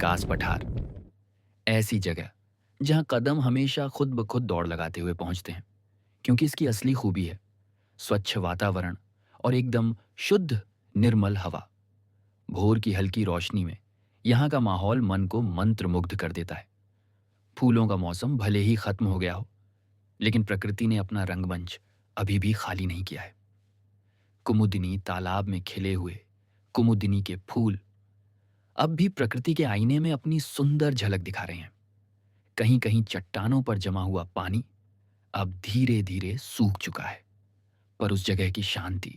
कास पठार, ऐसी जगह जहां कदम हमेशा खुद ब खुद दौड़ लगाते हुए पहुंचते हैं, क्योंकि इसकी असली खूबी है स्वच्छ वातावरण और एकदम शुद्ध निर्मल हवा। भोर की हल्की रोशनी में यहाँ का माहौल मन को मंत्रमुग्ध कर देता है। फूलों का मौसम भले ही खत्म हो गया हो, लेकिन प्रकृति ने अपना रंगमंच अभी भी खाली नहीं किया है। कुमुदिनी तालाब में खिले हुए कुमुदिनी के फूल अब भी प्रकृति के आईने में अपनी सुंदर झलक दिखा रहे हैं। कहीं कहीं चट्टानों पर जमा हुआ पानी अब धीरे धीरे सूख चुका है, पर उस जगह की शांति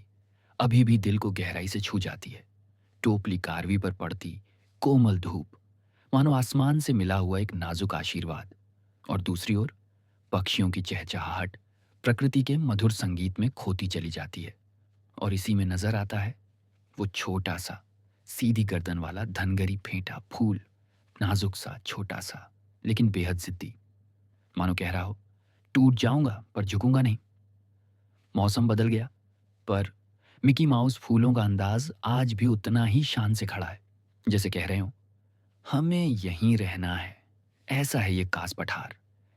अभी भी दिल को गहराई से छू जाती है। टोपली कारवी पर पड़ती कोमल धूप मानो आसमान से मिला हुआ एक नाजुक आशीर्वाद, और दूसरी ओर पक्षियों की चहचहाहट प्रकृति के मधुर संगीत में खोती चली जाती है। और इसी में नजर आता है वो छोटा सा सीधी गर्दन वाला धनगरी फेंटा फूल, नाजुक सा छोटा सा लेकिन बेहद जिद्दी, मानो कह रहा हो टूट जाऊंगा पर झुकूंगा नहीं। मौसम बदल गया, पर मिकी माउस फूलों का अंदाज आज भी उतना ही शान से खड़ा है, जैसे कह रहे हो हमें यहीं रहना है। ऐसा है ये कास पठार,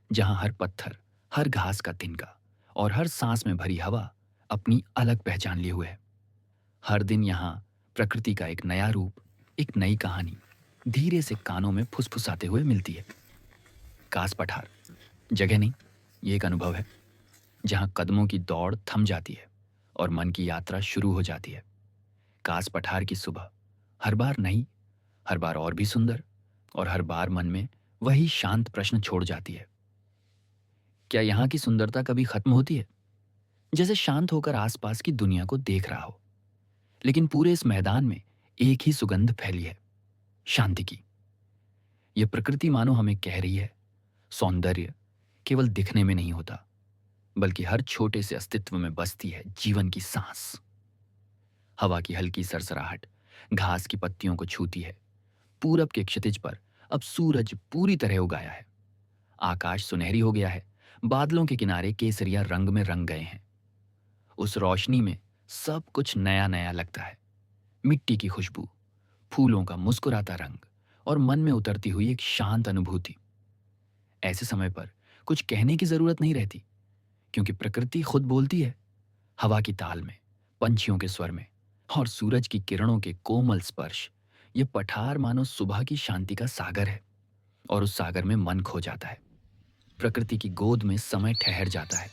जहां हर पत्थर, हर घास का तिनका और हर सांस में भरी हवा अपनी अलग पहचान लिए हुए है। हर दिन यहाँ प्रकृति का एक नया रूप, एक नई कहानी धीरे से कानों में फुसफुसाते हुए मिलती है। कास पठार जगह नहीं, ये एक अनुभव है, जहाँ कदमों की दौड़ थम जाती है और मन की यात्रा शुरू हो जाती है। कास पठार की सुबह हर बार नई, हर बार और भी सुंदर, और हर बार मन में वही शांत प्रश्न छोड़ जाती है। क्या यहाँ की सुंदरता कभी खत्म होती है? जैसे शांत होकर आसपास की दुनिया को देख रहा हो, लेकिन पूरे इस मैदान में एक ही सुगंध फैली है, शांति की। यह प्रकृति मानो हमें कह रही है सौंदर्य केवल दिखने में नहीं होता, बल्कि हर छोटे से अस्तित्व में बसती है जीवन की सांस। हवा की हल्की सरसराहट घास की पत्तियों को छूती है। पूरब के क्षितिज पर अब सूरज पूरी तरह उगाया है। आकाश सुनहरी हो गया है, बादलों के किनारे केसरिया रंग में रंग गए हैं। उस रोशनी में सब कुछ नया नया लगता है। मिट्टी की खुशबू, फूलों का मुस्कुराता रंग और मन में उतरती हुई एक शांत अनुभूति। ऐसे समय पर कुछ कहने की जरूरत नहीं रहती, क्योंकि प्रकृति खुद बोलती है, हवा की ताल में, पंछियों के स्वर में और सूरज की किरणों के कोमल स्पर्श। ये पठार मानो सुबह की शांति का सागर है, और उस सागर में मन खो जाता है। प्रकृति की गोद में समय ठहर जाता है।